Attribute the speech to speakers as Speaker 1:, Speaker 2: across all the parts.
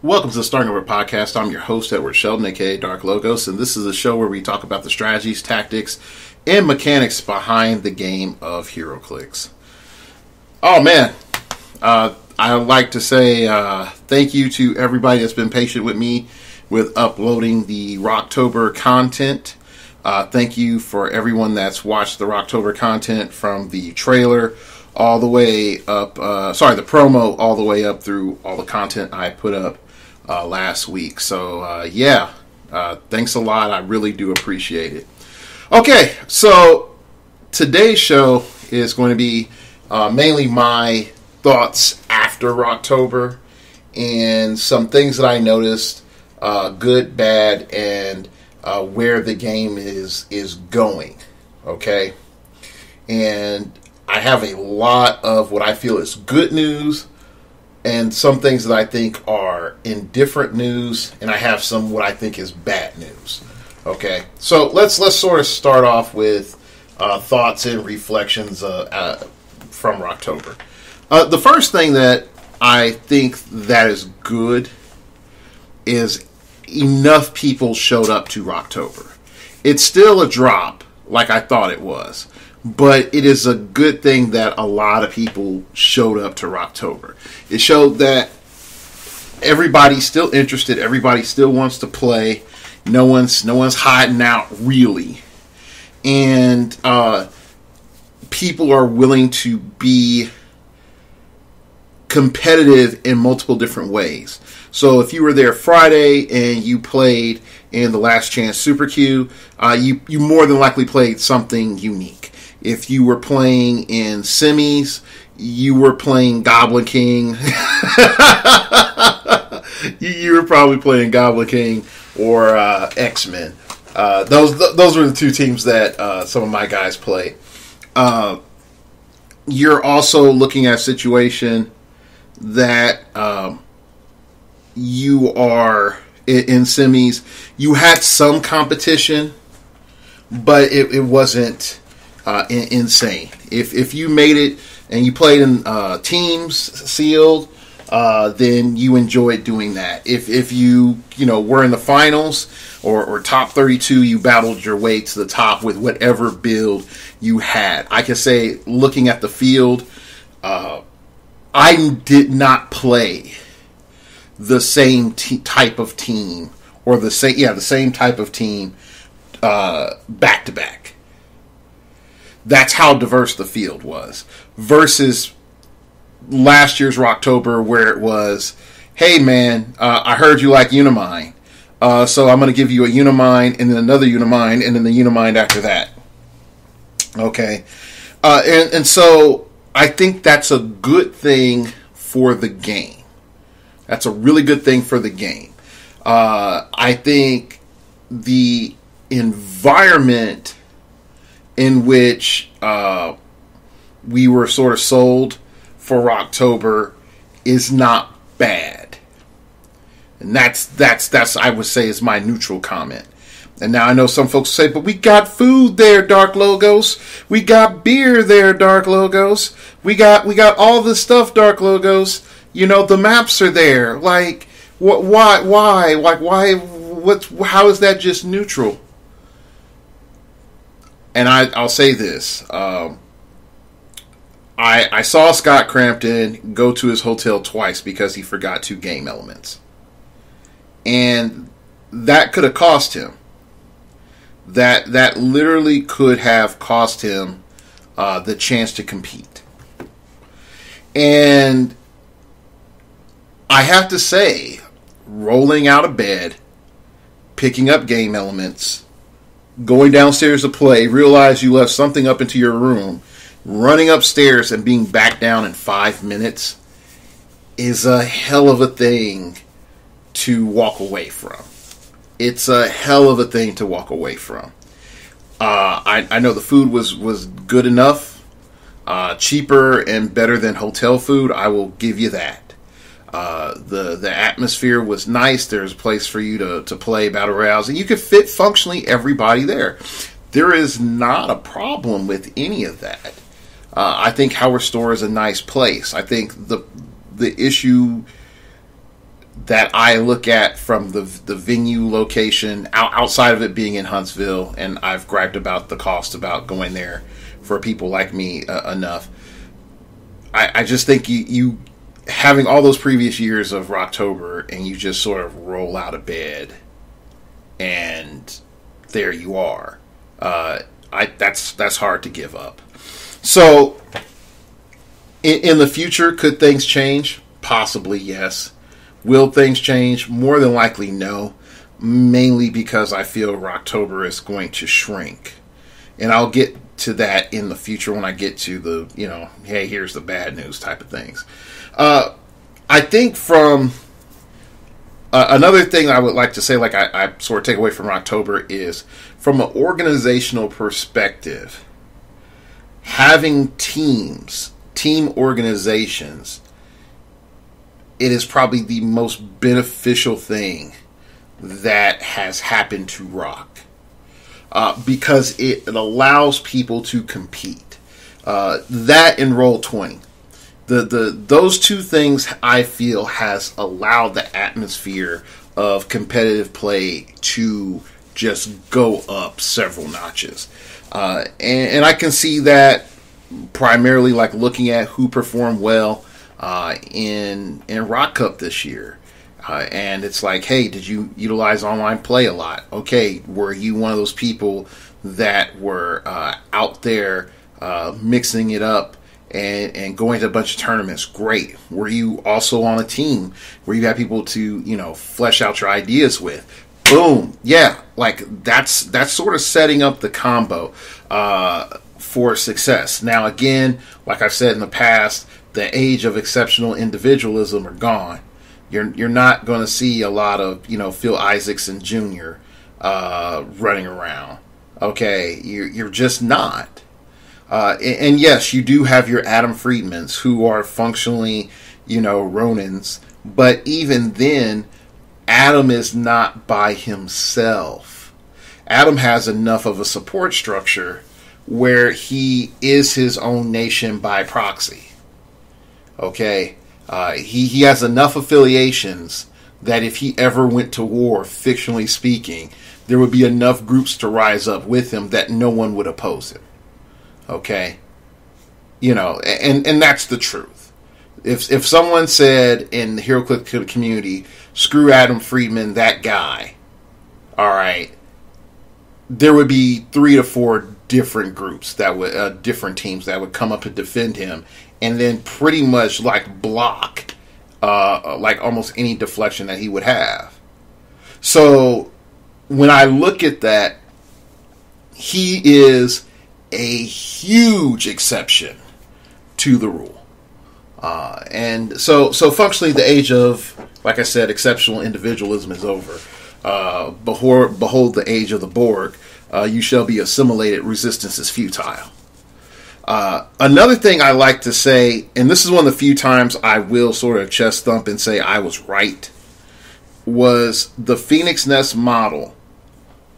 Speaker 1: Welcome to the Starting Over podcast. I'm your host, Edward Sheldon, aka Dark Logos, and this is a show where we talk about the strategies, tactics, and mechanics behind the game of heroclix. Oh man, I would like to say thank you to everybody that's been patient with me with uploading the ROCTOBER content. Thank you for everyone that's watched the ROCTOBER content from the trailer all the way up, the promo all the way up through all the content I put up last week. So, thanks a lot. I really do appreciate it. Okay, so today's show is going to be mainly my thoughts after ROCTOBER and some things that I noticed, good, bad, and where the game is going. Okay, and I have a lot of what I feel is good news and some things that I think are indifferent news, and I have some what I think is bad news. Okay, so let's sort of start off with thoughts and reflections from ROCTOBER. The first thing that I think that is good is enough people showed up to ROCTOBER. It's still a drop, like I thought it was. But it is a good thing that a lot of people showed up to ROCTOBER. It showed that everybody's still interested. Everybody still wants to play. No one's hiding out, really. And people are willing to be competitive in multiple different ways. So if you were there Friday and you played in the Last Chance Super Q, you more than likely played something unique. If you were playing in semis, you were playing Goblin King. you were probably playing Goblin King or X-Men. Those were the two teams that some of my guys played. You're also looking at a situation that you are in semis. You had some competition, but it wasn't insane. If you made it and you played in teams sealed, then you enjoyed doing that. If you were in the finals or top 32, you battled your way to the top with whatever build you had. I can say, looking at the field, I did not play the same type of team or the same type of team back to back. That's how diverse the field was. Versus last year's ROCTOBER, where it was, hey man, I heard you like Unimind, so I'm going to give you a Unimind and then another Unimind and then the Unimind after that. Okay, and so I think that's a good thing for the game. That's a really good thing for the game. I think the environment in which we were sort of sold for ROCTOBER is not bad. And that's I would say is my neutral comment. And now I know some folks say, but we got food there, Dark Logos. We got beer there, Dark Logos. We got all this stuff, Dark Logos. The maps are there. Like, why? Like, why? How is that just neutral? And I'll say this. I saw Scott Crampton go to his hotel twice because he forgot 2 game elements. And that could have cost him. That literally could have cost him the chance to compete. And I have to say, rolling out of bed, picking up game elements, going downstairs to play, realize you left something up into your room, running upstairs and being back down in 5 minutes is a hell of a thing to walk away from. It's a hell of a thing to walk away from. I know the food was good enough, cheaper and better than hotel food. I will give you that. The atmosphere was nice. There's a place for you to play battle royales, and you could fit functionally everybody there. There is not a problem with any of that. I think Howard Store is a nice place. I think the issue that I look at from the venue location, outside of it being in Huntsville, and I've griped about the cost about going there for people like me enough. I just think you having all those previous years of Rocktober, and you just sort of roll out of bed, and there you are. That's hard to give up. So, in the future, could things change? Possibly, yes. Will things change? More than likely, no. Mainly because I feel Rocktober is going to shrink. And I'll get to that in the future when I get to the, hey, here's the bad news type of things. I think from another thing I would like to say, like I sort of take away from Rocktober, is from an organizational perspective, having team organizations, it is probably the most beneficial thing that has happened to rock. Because it allows people to compete. That and Roll20. Those two things, I feel, has allowed the atmosphere of competitive play to just go up several notches. And I can see that primarily like looking at who performed well in Rock Cup this year. And it's like, hey, did you utilize online play a lot? Okay, were you one of those people that were out there mixing it up and going to a bunch of tournaments? Great. Were you also on a team where you had people to, flesh out your ideas with? Boom. Yeah, like that's sort of setting up the combo for success. Now, again, like I've said in the past, the age of exceptional individualism are gone. You're not going to see a lot of, Phil Isaacson Jr. Running around. Okay, you're just not. And yes, you do have your Adam Friedmans who are functionally, Ronins. But even then, Adam is not by himself. Adam has enough of a support structure where he is his own nation by proxy. Okay? He has enough affiliations that if he ever went to war, fictionally speaking, there would be enough groups to rise up with him that no one would oppose him. Okay? And that's the truth. If someone said in the heroclix community, screw Adam Friedman, that guy, all right, there would be 3 to 4 different groups that would, different teams that would come up and defend him, and then pretty much like block like almost any deflection that he would have. So when I look at that, he is a huge exception to the rule. And so functionally the age of, like I said, exceptional individualism is over. Behold the age of the Borg. You shall be assimilated. Resistance is futile. Another thing I like to say, and this is one of the few times I will sort of chest thump and say I was right, was the Phoenix Nest model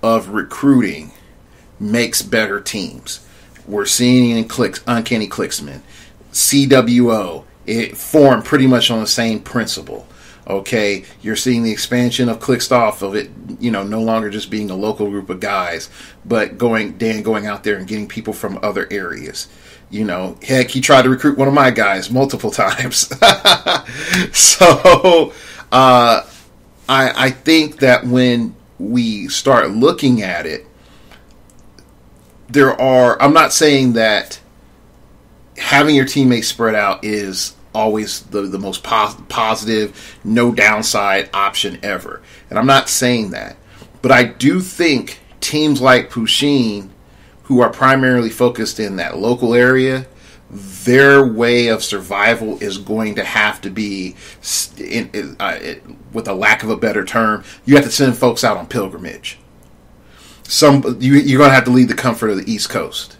Speaker 1: of recruiting makes better teams. We're seeing in Uncanny Clicksman, CWO, it formed pretty much on the same principle. Okay, you're seeing the expansion of Clickstoff of it, no longer just being a local group of guys, but going out there and getting people from other areas. Heck, he tried to recruit one of my guys multiple times. So, I think that when we start looking at it, I'm not saying that having your teammates spread out is always the most positive, no downside option ever. And I'm not saying that. But I do think teams like Pusheen, who are primarily focused in that local area, their way of survival is going to have to be, with a lack of a better term, you have to send folks out on pilgrimage. You're going to have to leave the comfort of the East Coast.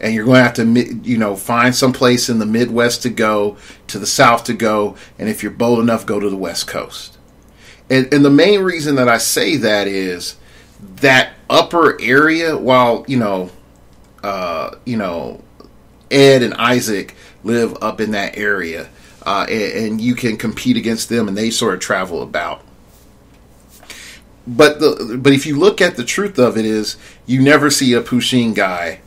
Speaker 1: And you're going to have to, find some place in the Midwest to go, to the South to go, and if you're bold enough, go to the West Coast. And the main reason that I say that is that upper area, while, Ed and Isaac live up in that area, and you can compete against them, and they sort of travel about. But if you look at the truth of it is, you never see a Pusheen guy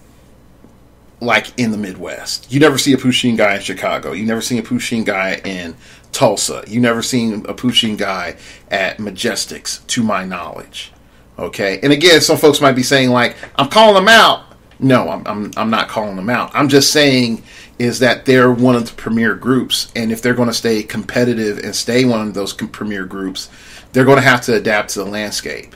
Speaker 1: like in the Midwest. You never see a Pusheen guy in Chicago. You never see a Pusheen guy in Tulsa. You never seen a Pusheen guy at Majestics, to my knowledge. Okay, and again, some folks might be saying like, I'm calling them out. No, I'm not calling them out. I'm just saying is that they're one of the premier groups, and if they're going to stay competitive and stay one of those premier groups, they're going to have to adapt to the landscape.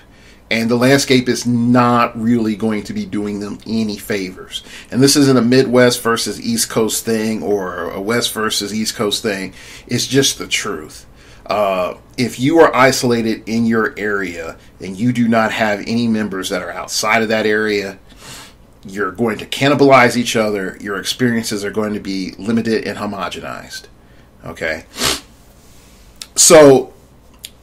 Speaker 1: And the landscape is not really going to be doing them any favors. And this isn't a Midwest versus East Coast thing or a West versus East Coast thing. It's just the truth. If you are isolated in your area and you do not have any members that are outside of that area, you're going to cannibalize each other. Your experiences are going to be limited and homogenized. Okay? So,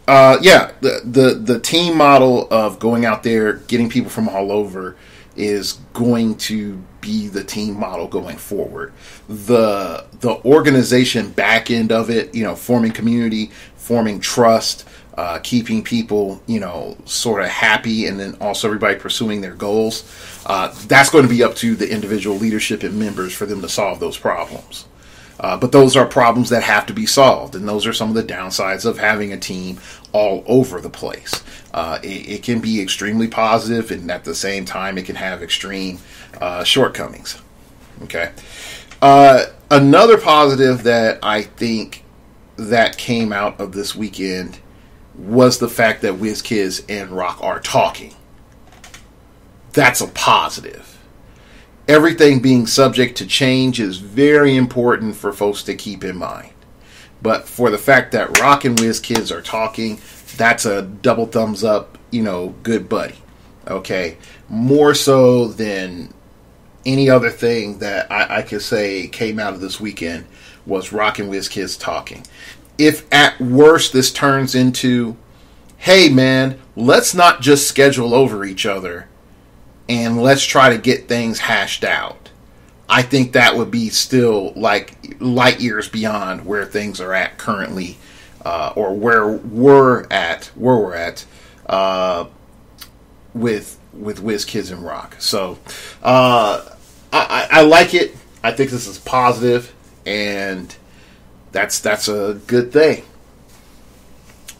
Speaker 1: the team model of going out there, getting people from all over is going to be the team model going forward. The organization back end of it, forming community, forming trust, keeping people, sort of happy, and then also everybody pursuing their goals. That's going to be up to the individual leadership and members for them to solve those problems. But those are problems that have to be solved, and those are some of the downsides of having a team all over the place. It can be extremely positive, and at the same time, it can have extreme shortcomings. Okay. Another positive that I think that came out of this weekend was the fact that WizKids and Rock are talking. That's a positive. Everything being subject to change is very important for folks to keep in mind. But for the fact that Rock and WizKids are talking, that's a double thumbs up, good buddy. Okay? More so than any other thing that I could say came out of this weekend was Rock and WizKids talking. If at worst this turns into, hey man, let's not just schedule over each other and let's try to get things hashed out, I think that would be still like light years beyond where things are at currently, or where we're at with WizKids and Rock. So I like it. I think this is positive, and that's a good thing.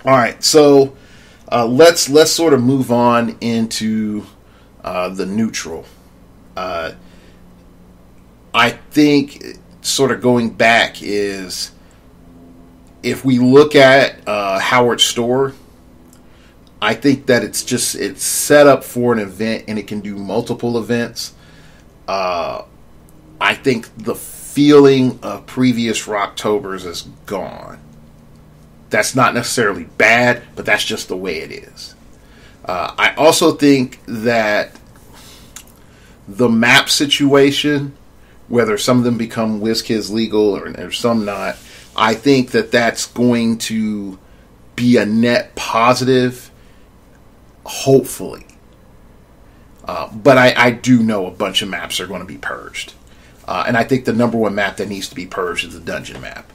Speaker 1: All right, so let's sort of move on into the neutral. I think sort of going back is, if we look at Howard Store, I think that it's set up for an event and it can do multiple events. I think the feeling of previous Rocktobers is gone. That's not necessarily bad, but that's just the way it is. I also think that the map situation, whether some of them become WizKids legal or some not, I think that that's going to be a net positive, hopefully. But I do know a bunch of maps are going to be purged. And I think the number one map that needs to be purged is the dungeon map.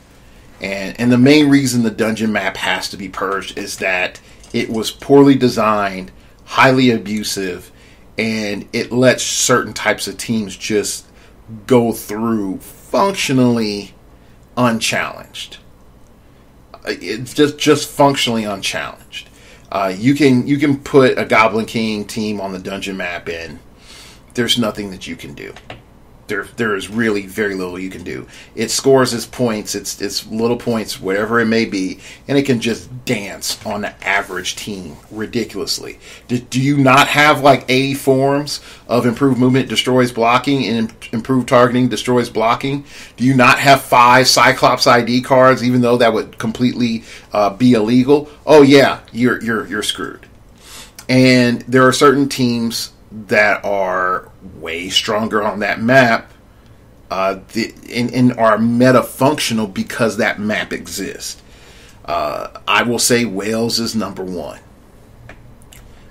Speaker 1: And the main reason the dungeon map has to be purged is that it was poorly designed, highly abusive, and it lets certain types of teams just go through functionally unchallenged. It's just functionally unchallenged. You can put a Goblin King team on the dungeon map and there's nothing that you can do. There is really very little you can do. It scores its points, its little points, whatever it may be, and it can just dance on the average team ridiculously. Do you not have like 80 forms of improved movement destroys blocking and improved targeting destroys blocking? Do you not have 5 Cyclops ID cards, even though that would completely be illegal? Oh yeah, you're screwed. And there are certain teams that are way stronger on that map and are meta functional because that map exists. I will say Wales is number one.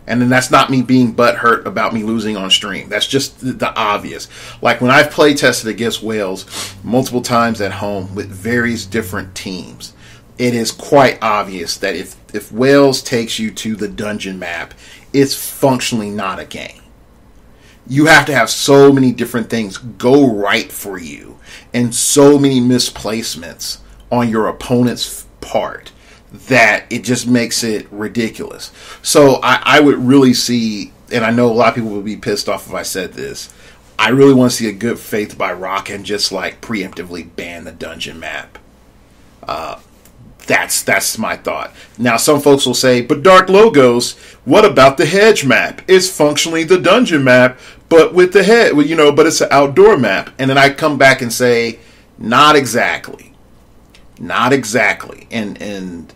Speaker 1: And then that's not me being butthurt about me losing on stream. That's just the obvious. Like when I've play tested against Wales multiple times at home with various different teams, it is quite obvious that if Wales takes you to the dungeon map, it's functionally not a game. You have to have so many different things go right for you and so many misplacements on your opponent's part that it just makes it ridiculous. So I would really see, and I know a lot of people would be pissed off if I said this, I really want to see a good faith by Rock and just like preemptively ban the dungeon map. That's my thought. Now some folks will say, but Dark Logos, what about the hedge map? It's functionally the dungeon map, but with the head, but it's an outdoor map. And then I come back and say, not exactly. Not exactly. And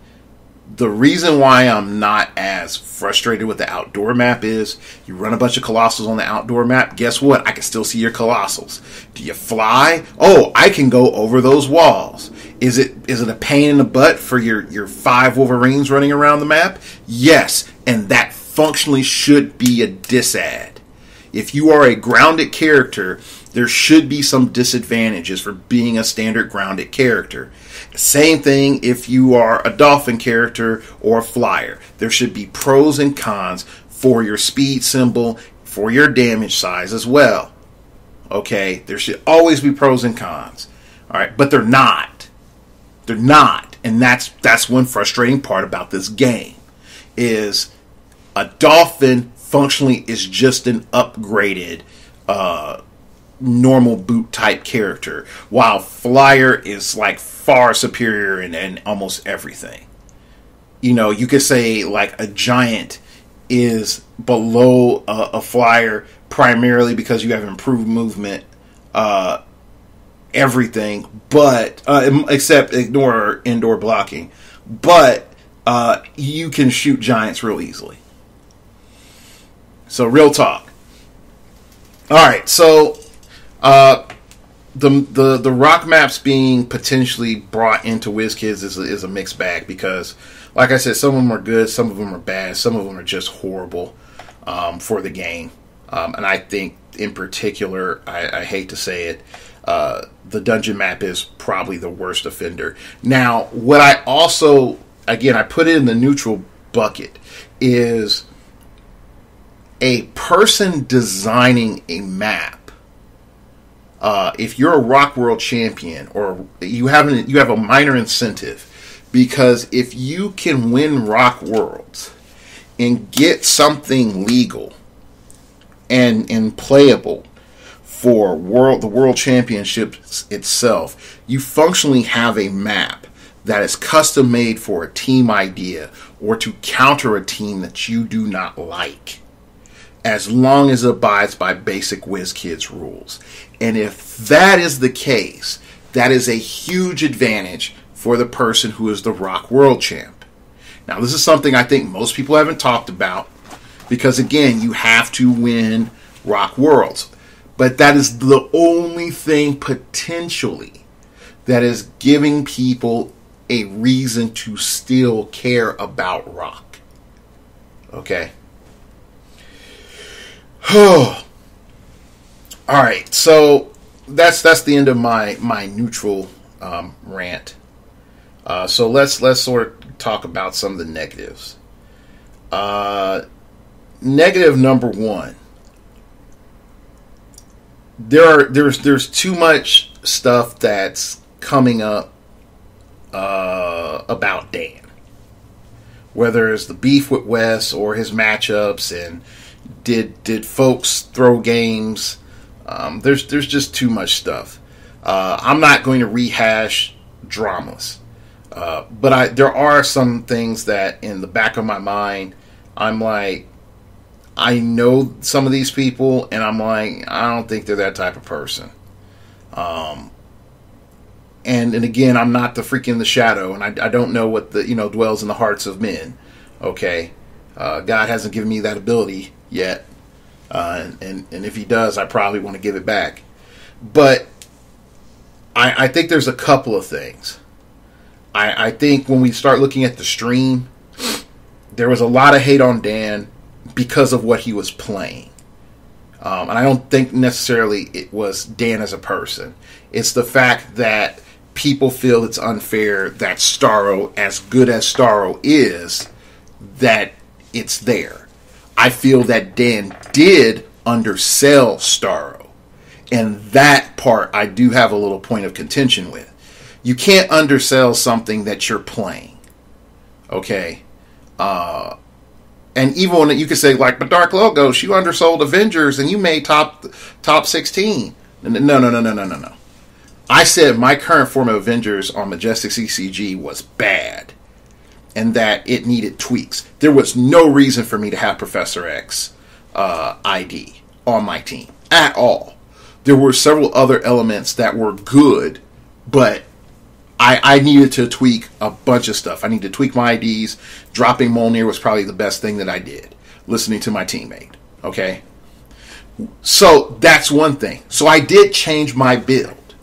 Speaker 1: the reason why I'm not as frustrated with the outdoor map is you run a bunch of Colossals on the outdoor map. Guess what? I can still see your Colossals. Do you fly? Oh, I can go over those walls. Is it a pain in the butt for your 5 Wolverines running around the map? Yes, and that functionally should be a disad. If you are a grounded character, there should be some disadvantages for being a standard grounded character. Same thing if you are a dolphin character or a flyer. There should be pros and cons for your speed symbol, for your damage size as well. Okay, there should always be pros and cons. All right, but they're not. They're not, and that's one frustrating part about this game. Is a dolphin functionally is just an upgraded normal boot type character, while flyer is like far superior in almost everything. You could say like a giant is below a flyer primarily because you have improved movement, everything, but except ignore indoor blocking, but you can shoot giants real easily. So real talk. All right, so the rock maps being potentially brought into WizKids is a mixed bag because, like I said, some of them are good, some of them are bad, some of them are just horrible for the game. And I think, in particular, I hate to say it, the dungeon map is probably the worst offender. Now, what I also, again, I put it in the neutral bucket, is a person designing a map. If you're a Rock World champion, or you have a minor incentive, because if you can win Rock Worlds and get something legal and playable for the World Championships itself, you functionally have a map that is custom made for a team idea or to counter a team that you do not like, as long as it abides by basic WizKids rules. And if that is the case, that is a huge advantage for the person who is the Rock World Champ. Now, this is something I think most people haven't talked about, because again, you have to win Rock Worlds. But that is the only thing potentially that is giving people a reason to still care about Rock. Okay? All right, so that's the end of my neutral rant. So let's sort of talk about some of the negatives. Negative number 1. There's too much stuff that's coming up about Dan. Whether it's the beef with Wes or his matchups, and did folks throw games? There's just too much stuff. I'm not going to rehash dramas, but there are some things that in the back of my mind, I'm like, I know some of these people, and I'm like, I don't think they're that type of person. And again, I'm not the freak in the shadow, and I don't know what dwells in the hearts of men. Okay, God hasn't given me that ability yet, and if He does, I probably want to give it back. But I think there's a couple of things. I think when we start looking at the stream, there was a lot of hate on Dan because of what he was playing. And I don't think necessarily it was Dan as a person. It's the fact that people feel it's unfair that Starro, as good as Starro is, that it's there. I feel that Dan did undersell Starro. And that part I do have a little point of contention with. You can't undersell something that you're playing. Okay? And even when you could say, like, but Dark Logos, you undersold Avengers and you made top 16. No. I said my current form of Avengers on Majestic CCG was bad. And that it needed tweaks. There was no reason for me to have Professor X ID on my team. At all. There were several other elements that were good, but I needed to tweak a bunch of stuff. I needed to tweak my IDs. Dropping Mjolnir was probably the best thing that I did. Listening to my teammate. Okay? So, that's one thing. So, I did change my build.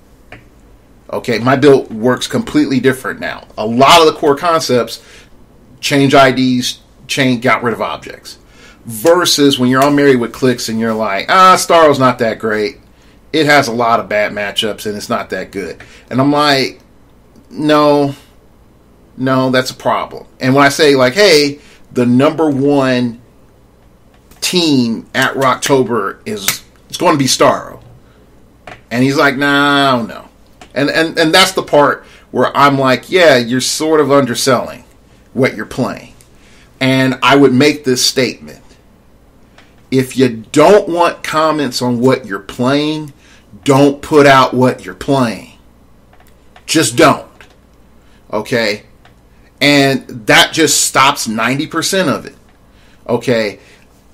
Speaker 1: Okay? My build works completely different now. A lot of the core concepts, change IDs, got rid of objects. Versus when you're on Married with Clicks and you're like, Starro's not that great. It has a lot of bad matchups and it's not that good. And I'm like, no, that's a problem. And when I say, like, hey, the number one team at ROCTOBER it's going to be Starro. And he's like, no. And that's the part where I'm like, yeah, you're sort of underselling what you're playing. And I would make this statement. If you don't want comments on what you're playing, don't put out what you're playing. Just don't. Okay? And that just stops 90% of it. Okay?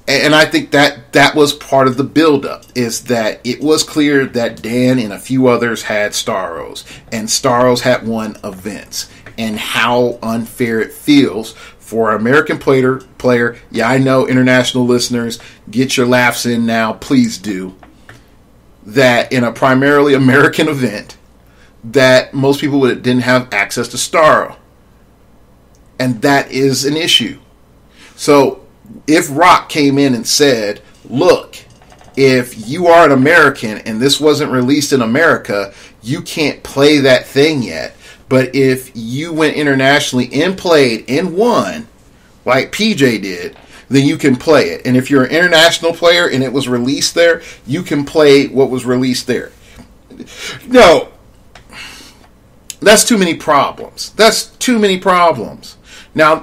Speaker 1: And I think that was part of the buildup, is that it was clear that Dan and a few others had Starros, and Starros had won events, and how unfair it feels for an American player. Yeah, I know international listeners, get your laughs in now, please do. That in a primarily American event, that most people didn't have access to Starro. And that is an issue. So, if Rock came in and said, look, if you are an American and this wasn't released in America, you can't play that thing yet. But if you went internationally and played and won, like PJ did, then you can play it. And if you're an international player and it was released there, you can play what was released there. No. That's too many problems. Now,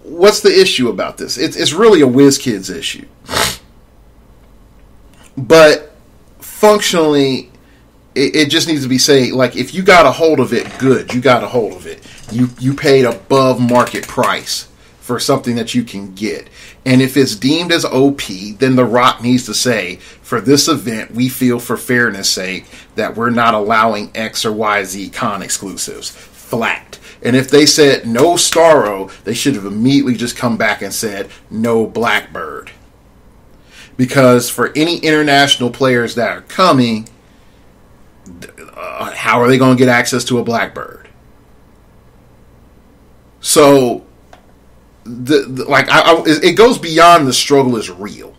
Speaker 1: what's the issue about this? It's really a WizKids issue. But functionally, it just needs to be said, like, if you got a hold of it, good. You got a hold of it. You paid above market price for something that you can get. And if it's deemed as OP, then The Rock needs to say, for this event, we feel for fairness sake that we're not allowing X or YZ con exclusives. Flat. And if they said no Starro, they should have immediately just come back and said no Blackbird. Because for any international players that are coming, how are they going to get access to a Blackbird? So, it goes beyond the struggle is real,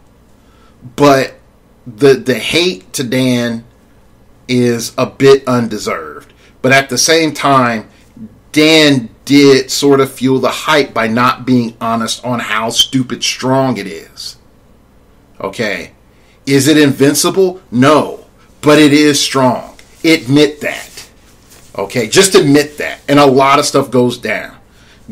Speaker 1: but the hate to Dan is a bit undeserved. But at the same time, Dan did sort of fuel the hype by not being honest on how stupid strong it is. Okay, is it invincible? No, but it is strong. Admit that. Okay, just admit that, and a lot of stuff goes down.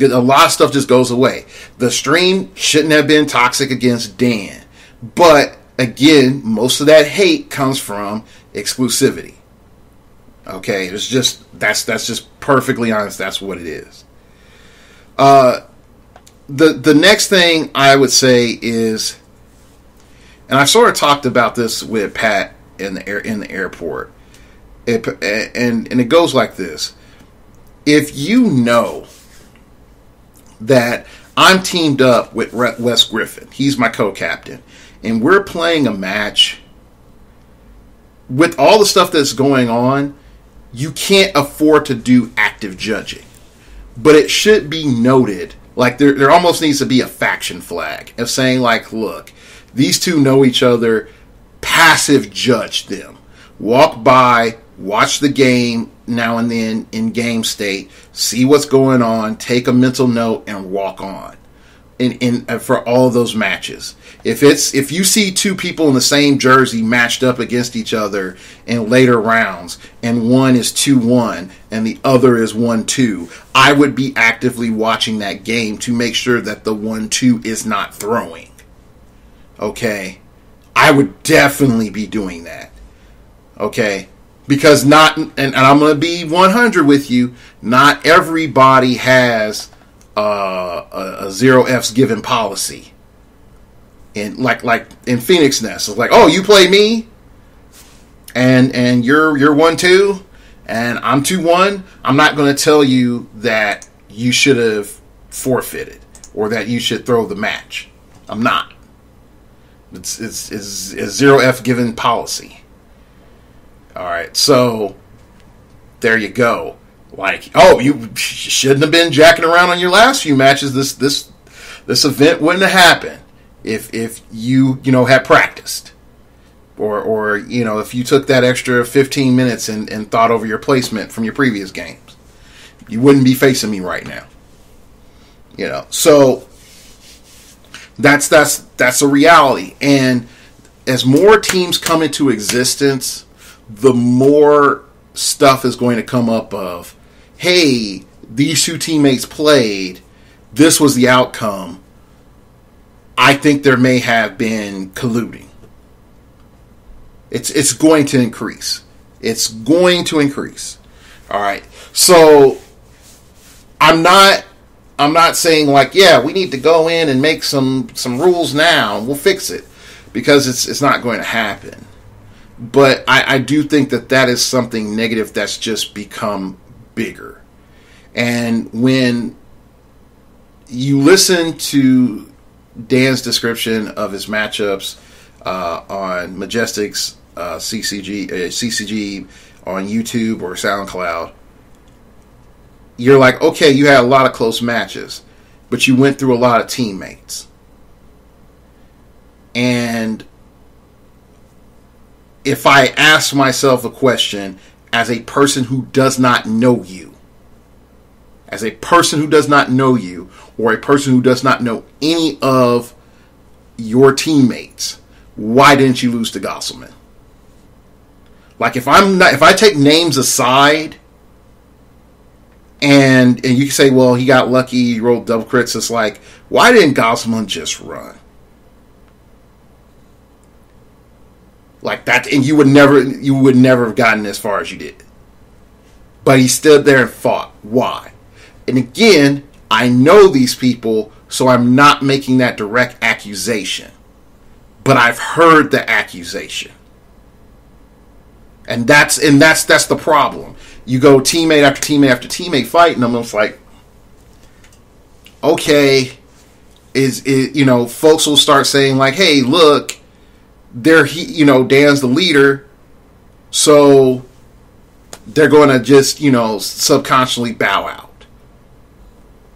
Speaker 1: A lot of stuff just goes away. The stream shouldn't have been toxic against Dan. But, again, most of that hate comes from exclusivity. Okay, it's just, that's just perfectly honest. That's what it is. The next thing I would say is, and I sort of talked about this with Pat in the airport, and it goes like this. If you know that I'm teamed up with Wes Griffin. He's my co-captain. And we're playing a match. With all the stuff that's going on, you can't afford to do active judging. But it should be noted, Like there almost needs to be a faction flag of saying like, look, these two know each other. Passive judge them. Walk by, watch the game now and then in game state, see what's going on, take a mental note, and walk on. In for all those matches. If you see two people in the same jersey matched up against each other in later rounds, and one is 2-1 and the other is 1-2, I would be actively watching that game to make sure that the 1-2 is not throwing. Okay? I would definitely be doing that. Okay? Because and I'm going to be 100 with you, not everybody has a 0Fs given policy. And like in Phoenix Nest, it's like, oh, you play me, and you're 1-2, and I'm 2-1. I'm not going to tell you that you should have forfeited or that you should throw the match. I'm not. It's 0F given policy. All right, so there you go. Like, oh, you shouldn't have been jacking around on your last few matches. This event wouldn't have happened if you had practiced, or if you took that extra 15 minutes and thought over your placement from your previous games. You wouldn't be facing me right now. So that's a reality. And as more teams come into existence, the more stuff is going to come up of, hey, these two teammates played, this was the outcome. I think there may have been colluding. It's going to increase. It's going to increase. All right. So I'm not saying like, yeah, we need to go in and make some rules now and we'll fix it, because it's not going to happen. But I do think that is something negative that's just become bigger. And when you listen to Dan's description of his matchups on Majestic's CCG on YouTube or SoundCloud, you're like, okay, you had a lot of close matches, but you went through a lot of teammates. And if I ask myself a question as a person who does not know you, or a person who does not know any of your teammates, why didn't you lose to Gosselman? Like, if I take names aside, and you can say, well, he got lucky, he rolled double crits, it's like, why didn't Gosselman just run? Like that, and you would never have gotten as far as you did. But he stood there and fought. Why? And again, I know these people, so I'm not making that direct accusation. But I've heard the accusation. And that's the problem. You go teammate after teammate after teammate fight, and I'm just like, okay, folks will start saying like, hey, look, Dan's the leader, so they're going to just, subconsciously bow out.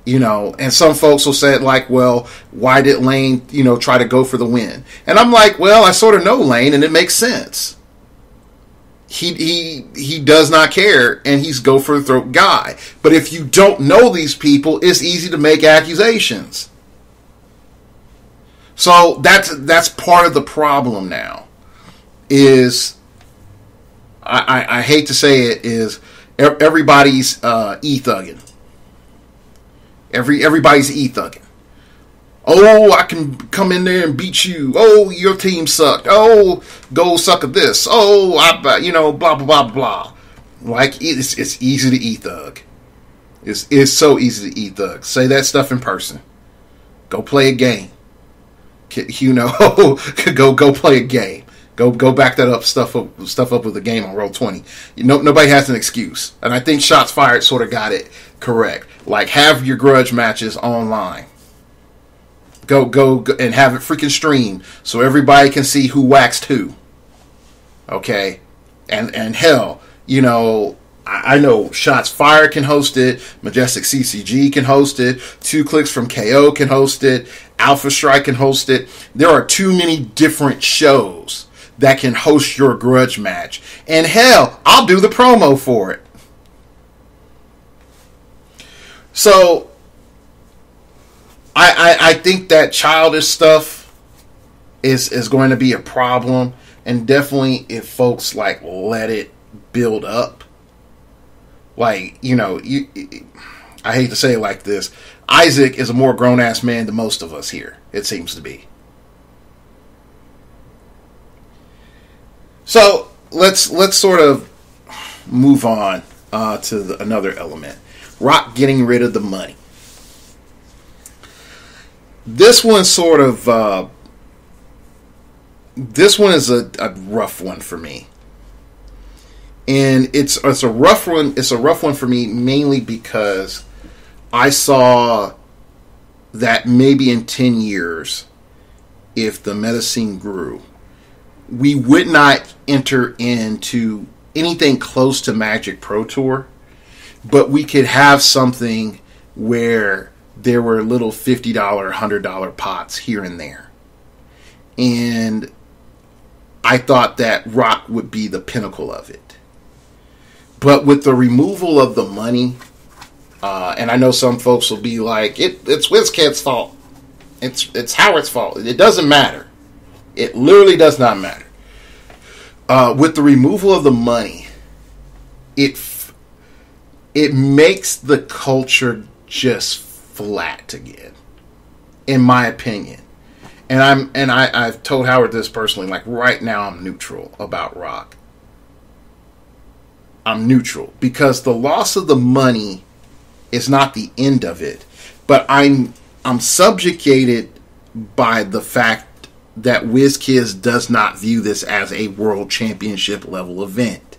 Speaker 1: And some folks will say it like, well, why did Lane, try to go for the win? And I'm like, well, I sort of know Lane, and it makes sense. He does not care, and he's go for the throat guy. But if you don't know these people, it's easy to make accusations. So that's part of the problem now. Is I hate to say it, is everybody's e-thugging. Everybody's e-thugging. Oh, I can come in there and beat you. Oh, your team sucked. Oh, go suck at this. Oh, blah, blah, blah, blah. Like, it's easy to e-thug. It's so easy to e-thug. Say that stuff in person. Go play a game. Go play a game. Go back that up, stuff up with a game on Roll20. Nobody has an excuse. And I think Shots Fired sort of got it correct. Like, have your grudge matches online. Go and have it freaking streamed so everybody can see who waxed who. Okay? And hell, I know Shots Fire can host it, Majestic CCG can host it, Two Clicks from KO can host it, Alpha Strike can host it. There are too many different shows that can host your grudge match. And hell, I'll do the promo for it. So, I think that childish stuff is going to be a problem. And definitely if folks, like, let it build up. Like, you know, I hate to say it like this. Isaac is a more grown-ass man than most of us here, it seems to be. So, let's sort of move on to another element. Rock getting rid of the money. This one sort of... this one is a rough one for me. And it's a rough one. It's a rough one for me mainly because I saw that maybe in 10 years, if the meta scene grew, we would not enter into anything close to Magic Pro Tour, but we could have something where there were little $50, $100 pots here and there. And I thought that Rock would be the pinnacle of it. But with the removal of the money, and I know some folks will be like, it's WizKid's fault. It's Howard's fault. It doesn't matter. It literally does not matter. With the removal of the money, it makes the culture just flat again, in my opinion. And I've told Howard this personally. Like right now, I'm neutral about Rock. I'm neutral because the loss of the money is not the end of it, but I'm subjugated by the fact that WizKids does not view this as a world championship level event.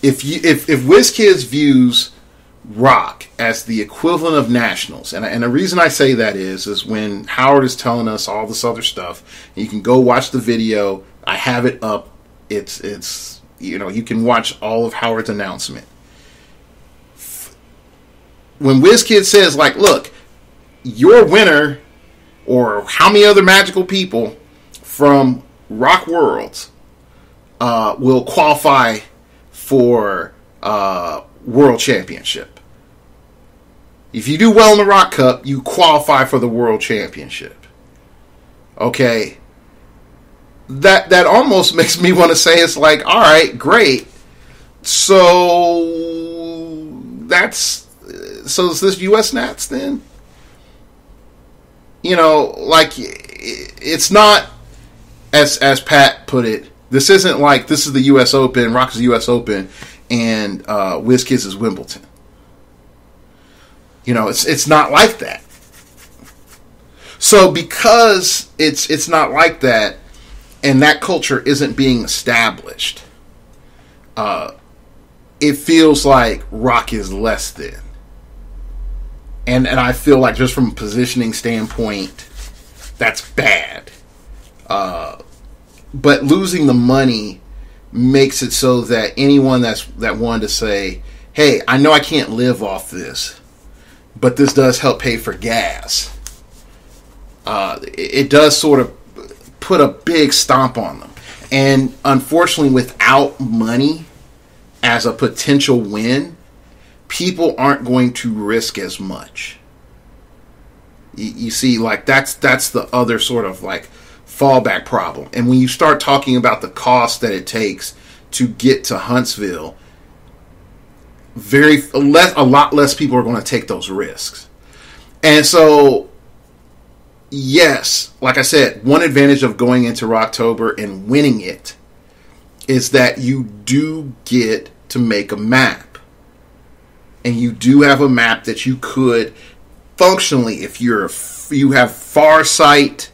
Speaker 1: If WizKids views Rock as the equivalent of nationals, and the reason I say that is when Howard is telling us all this other stuff, and you can go watch the video. I have it up. It's you can watch all of Howard's announcement. When WizKid says, like, look, your winner, or how many other magical people from Rock Worlds will qualify for World Championship. If you do well in the Rock Cup, you qualify for the World Championship. Okay? That almost makes me want to say it's like, all right, great. So is this US Nats then? Like it's not as Pat put it. This isn't like this is the US Open, Rock is the US Open, and WizKids is Wimbledon. It's not like that. So because it's not like that, and that culture isn't being established, it feels like Rock is less than. And I feel like just from a positioning standpoint, that's bad. But losing the money makes it so that anyone that wanted to say, hey, I know I can't live off this, but this does help pay for gas. It does sort of put a big stomp on them. And unfortunately, without money as a potential win, people aren't going to risk as much. You see, like that's the other sort of like fallback problem. And when you start talking about the cost that it takes to get to Huntsville, a lot less people are going to take those risks. And so, yes, like I said, one advantage of going into ROCTOBER and winning it is that you do get to make a map. And you do have a map that you could functionally, if you have far sight,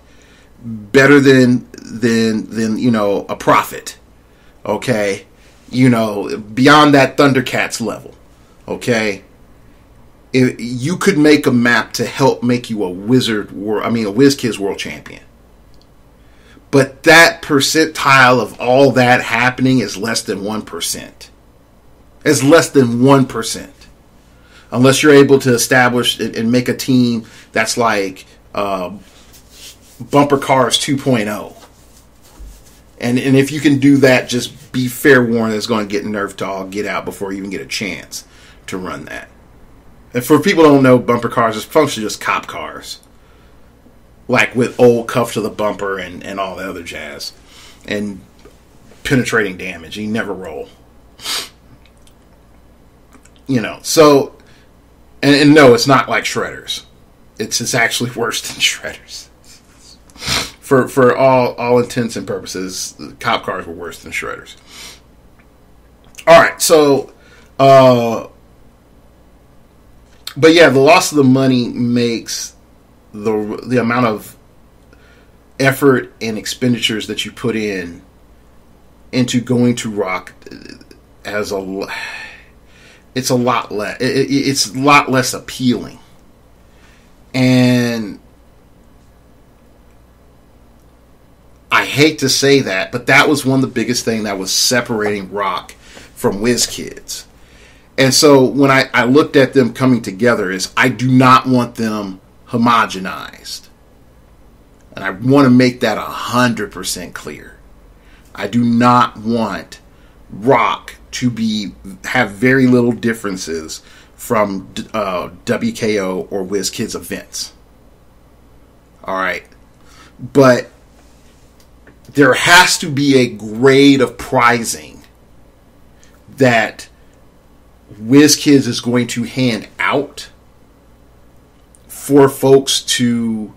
Speaker 1: better than a prophet, okay, beyond that Thundercats level, okay, you could make a map to help make you a WizKids world champion. But that percentile of all that happening is less than 1%. It's less than 1%. Unless you're able to establish and make a team that's like Bumper Cars 2.0. And if you can do that, just be fair warned it's going to get nerfed to all get out before you even get a chance to run that. And for people who don't know, bumper cars is functionally just cop cars. Like with old cuff to the bumper and all the other jazz. And penetrating damage. You never roll. You know, so... And no, it's not like shredders. It's actually worse than shredders. For all intents and purposes, cop cars were worse than shredders. All right, so... but yeah, the loss of the money makes the amount of effort and expenditures that you put into going to Rock as it's a lot less. It's a lot less appealing, and I hate to say that, but that was one of the biggest thing that was separating Rock from WizKids. And so when I looked at them coming together, is I do not want them homogenized. And I want to make that 100% clear. I do not want Rock to have very little differences from WKO or WizKids events. All right. But there has to be a grade of prizing that WizKids is going to hand out for folks to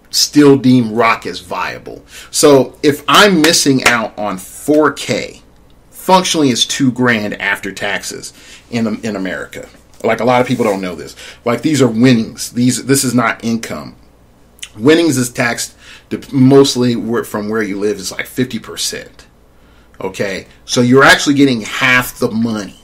Speaker 1: still deem Rock as viable. So if I'm missing out on 4K, functionally it's $2,000 after taxes in America. Like a lot of people don't know this. Like these are winnings. This is not income. Winnings is taxed mostly from where you live is like 50%. Okay, so you're actually getting half the money.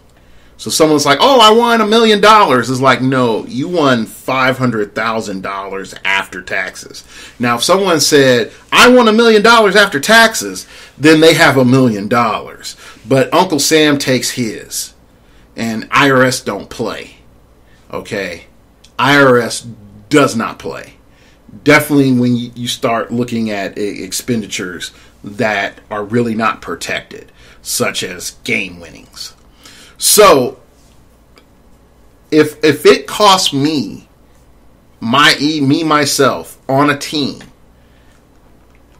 Speaker 1: So someone's like, "Oh, I won $1 million." It's like, no, you won $500,000 after taxes. Now, if someone said, "I won $1 million after taxes," then they have $1 million. But Uncle Sam takes his, and IRS don't play. Okay, IRS does not play. Definitely when you start looking at expenditures that are really not protected, such as game winnings. So, if it costs me, myself, on a team,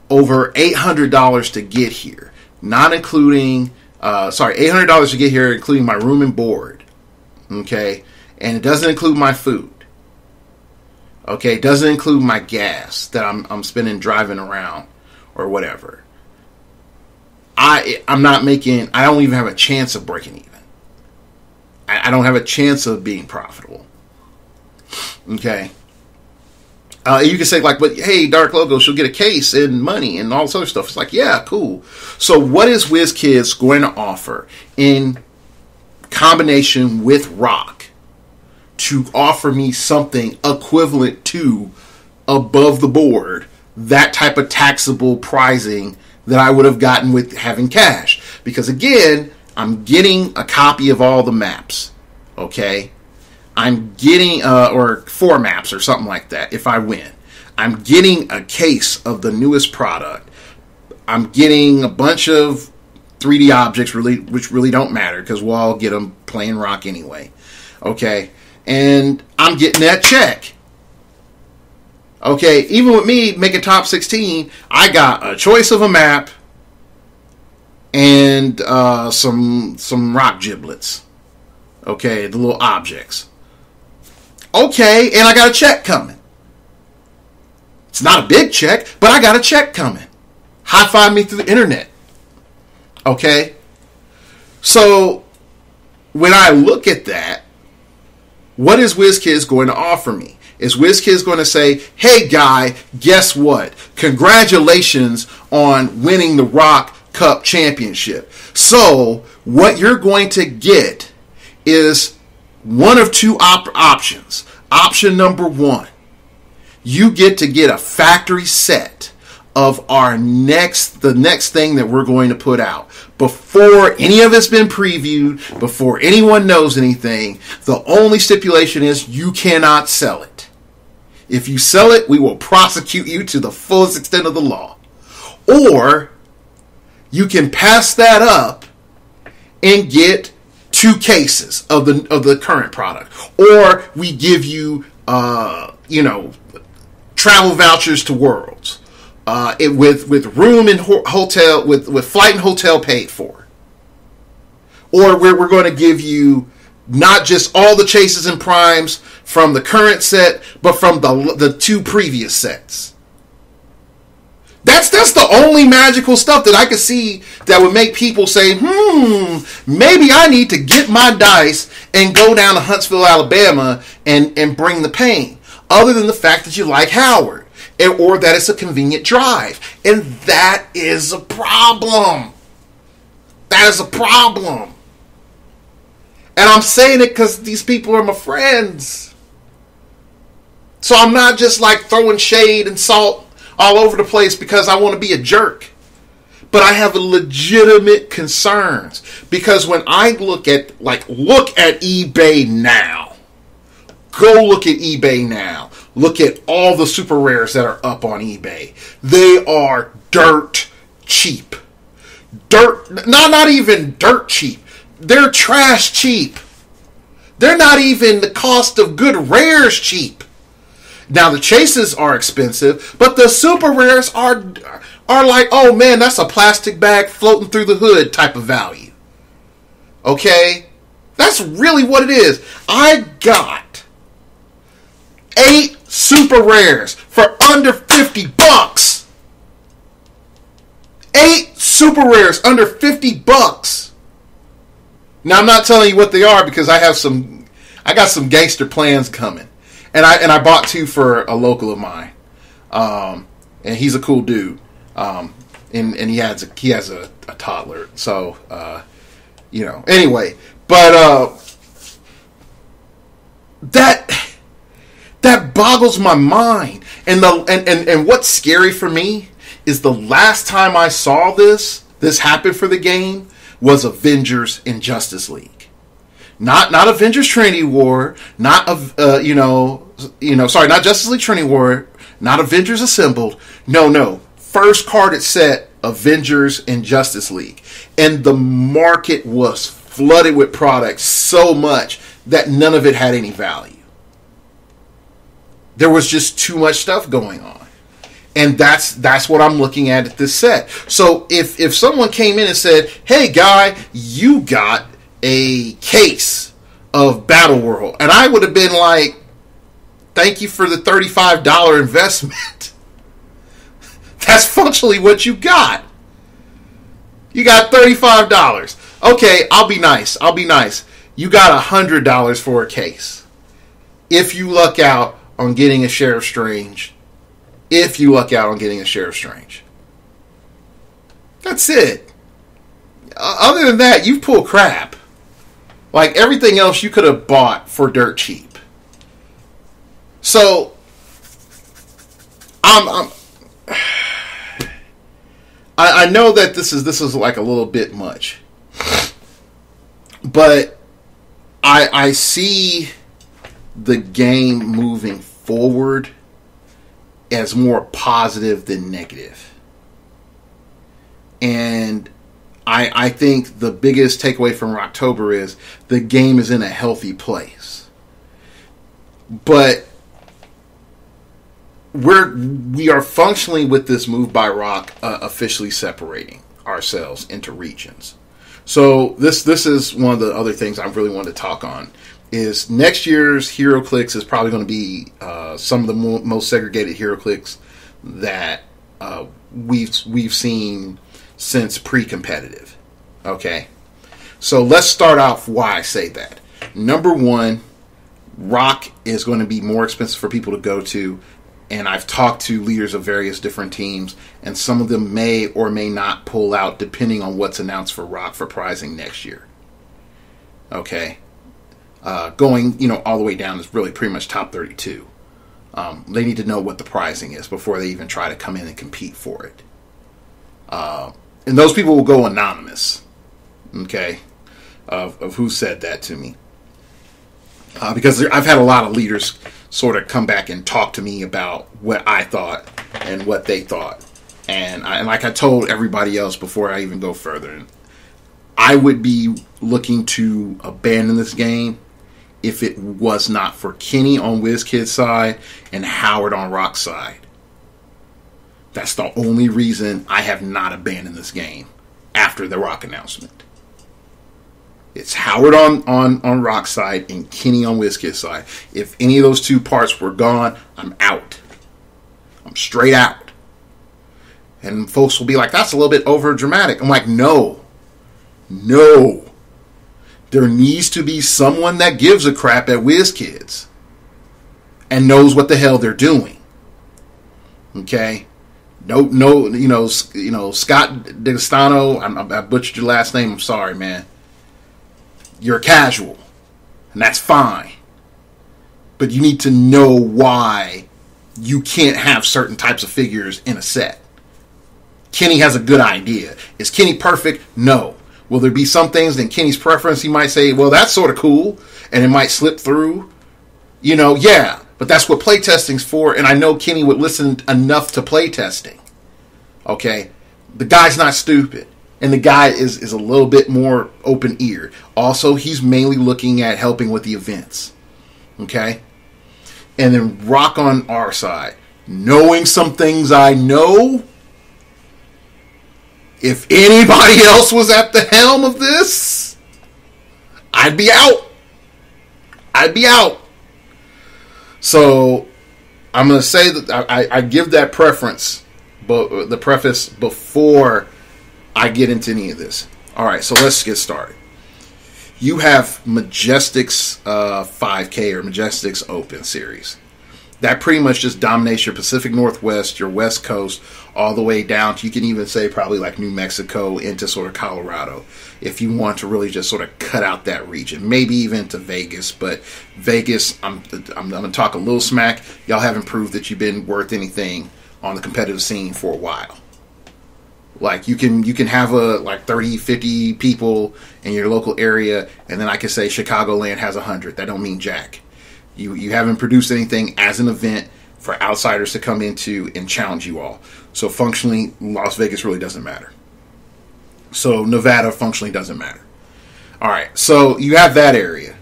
Speaker 1: over $800 to get here, not including, $800 to get here, including my room and board, okay, and it doesn't include my food, okay, it doesn't include my gas that I'm spending driving around or whatever. I don't even have a chance of breaking even. I don't have a chance of being profitable. Okay. You can say like, but hey, Dark Logo, she'll get a case and money and all this other stuff. It's like, yeah, cool. So what is WizKids going to offer in combination with Rock to offer me something equivalent to above the board, that type of taxable prizing that I would have gotten with having cash? Because again, I'm getting a copy of all the maps, okay? I'm getting, or 4 maps or something like that if I win. I'm getting a case of the newest product. I'm getting a bunch of 3D objects, which really don't matter because we'll all get them playing Rock anyway, okay? And I'm getting that check. Okay, even with me making top 16, I got a choice of a map and some rock giblets. Okay, the little objects. Okay, and I got a check coming. It's not a big check, but I got a check coming. High five me through the internet. Okay? So, when I look at that, what is WizKids going to offer me? Is WizKids going to say, hey guy, guess what? Congratulations on winning the Rock Cup Championship. So, what you're going to get is one of two options. Option number 1, you get to get a factory set of the next thing that we're going to put out. Before any of it's been previewed, before anyone knows anything, the only stipulation is you cannot sell it. If you sell it, we will prosecute you to the fullest extent of the law. Or you can pass that up and get 2 cases of the current product. Or we give you travel vouchers to Worlds. With room and hotel, with flight and hotel paid for. Or we're going to give you not just all the chases and primes from the current set, but from the 2 previous sets. That's the only magical stuff that I could see that would make people say, maybe I need to get my dice and go down to Huntsville, Alabama and bring the pain. Other than the fact that you like Howard. Or that it's a convenient drive. And that is a problem. That is a problem. And I'm saying it because these people are my friends. So I'm not just like throwing shade and salt all over the place because I want to be a jerk. But I have legitimate concerns. Because when I look at eBay now. Go look at eBay now. Look at all the super rares that are up on eBay. They are dirt cheap. Not even dirt cheap. They're trash cheap. They're not even the cost of good rares cheap. Now the chases are expensive, but the super rares are like, oh man, that's a plastic bag floating through the hood type of value. Okay? That's really what it is. I got 8 super rares for under $50. 8 super rares under $50. Now I'm not telling you what they are because I got some gangster plans coming, and I bought 2 for a local of mine, and he's a cool dude, and he has a toddler, so anyway, but that boggles my mind. And what's scary for me is the last time I saw this happen for the game was Avengers and Justice League. Not Avengers Trinity War, not Justice League Trinity War, not Avengers Assembled. No. First carded set, Avengers and Justice League. And the market was flooded with products so much that none of it had any value. There was just too much stuff going on. And that's what I'm looking at this set. So if someone came in and said, hey guy, you got a case of Battle World, and I would have been like, thank you for the $35 investment. That's functionally what you got. You got $35. Okay, I'll be nice. You got $100 for a case. If you luck out on getting a Sheriff Strange. That's it. Other than that, you pull crap. Like everything else you could have bought for dirt cheap. So, I know that this is like a little bit much. But I see the game moving forward as more positive than negative. And I think the biggest takeaway from ROCTOBER is the game is in a healthy place. But we are functionally with this move by ROC officially separating ourselves into regions. So this is one of the other things I really wanted to talk on. Is next year's heroclix is probably going to be some of the most segregated heroclix that we've seen since pre-competitive. Okay, so let's start off why I say that. Number one, ROC is going to be more expensive for people to go to, and I've talked to leaders of various different teams, and some of them may or may not pull out depending on what's announced for ROC for prizing next year. Okay. Going, all the way down is really pretty much top 32. They need to know what the pricing is before they even try to come in and compete for it. And those people will go anonymous, okay, of who said that to me. Because I've had a lot of leaders sort of come back and talk to me about what I thought and what they thought. And like I told everybody else before I even go further, I would be looking to abandon this game if it was not for Kenny on WizKid's side and Howard on Rock's side. That's the only reason I have not abandoned this game after the Rock announcement. It's Howard on Rock's side and Kenny on WizKid's side. If any of those two parts were gone, I'm out. I'm straight out. And folks will be like, that's a little bit over dramatic. I'm like, no. There needs to be someone that gives a crap at WizKids and knows what the hell they're doing. Okay? No, Scott D'Agostino, I butchered your last name, I'm sorry, man. You're a casual, and that's fine. But you need to know why you can't have certain types of figures in a set. Kenny has a good idea. Is Kenny perfect? No. Will there be some things in Kenny's preference he might say, well, that's sort of cool, and it might slip through? Yeah, but that's what playtesting's for, and I know Kenny would listen enough to playtesting. Okay? The guy's not stupid. And the guy is a little bit more open-eared. Also, he's mainly looking at helping with the events. Okay? And then Rock on our side. Knowing some things I know, if anybody else was at the helm of this, I'd be out. So, I'm going to say that I give that preference, but the preface before I get into any of this. Alright, so let's get started. You have Majestic's 5K or Majestic's Open Series. That pretty much just dominates your Pacific Northwest, your West Coast, all the way down to, you can even say probably like New Mexico into sort of Colorado, if you want to really just sort of cut out that region. Maybe even to Vegas, but Vegas, I'm going to talk a little smack. Y'all haven't proved that you've been worth anything on the competitive scene for a while. Like, you can have like 30, 50 people in your local area, and then I can say Chicagoland has 100. That don't mean jack. You haven't produced anything as an event for outsiders to come into and challenge you all. So functionally, Las Vegas really doesn't matter. So Nevada functionally doesn't matter. Alright, so you have that area.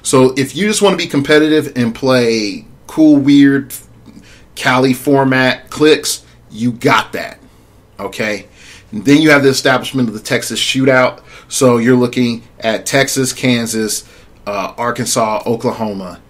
Speaker 1: So if you just want to be competitive and play cool, weird, Cali format clicks, you got that. Okay, and then you have the establishment of the Texas Shootout. So you're looking at Texas, Kansas, Arkansas, Oklahoma.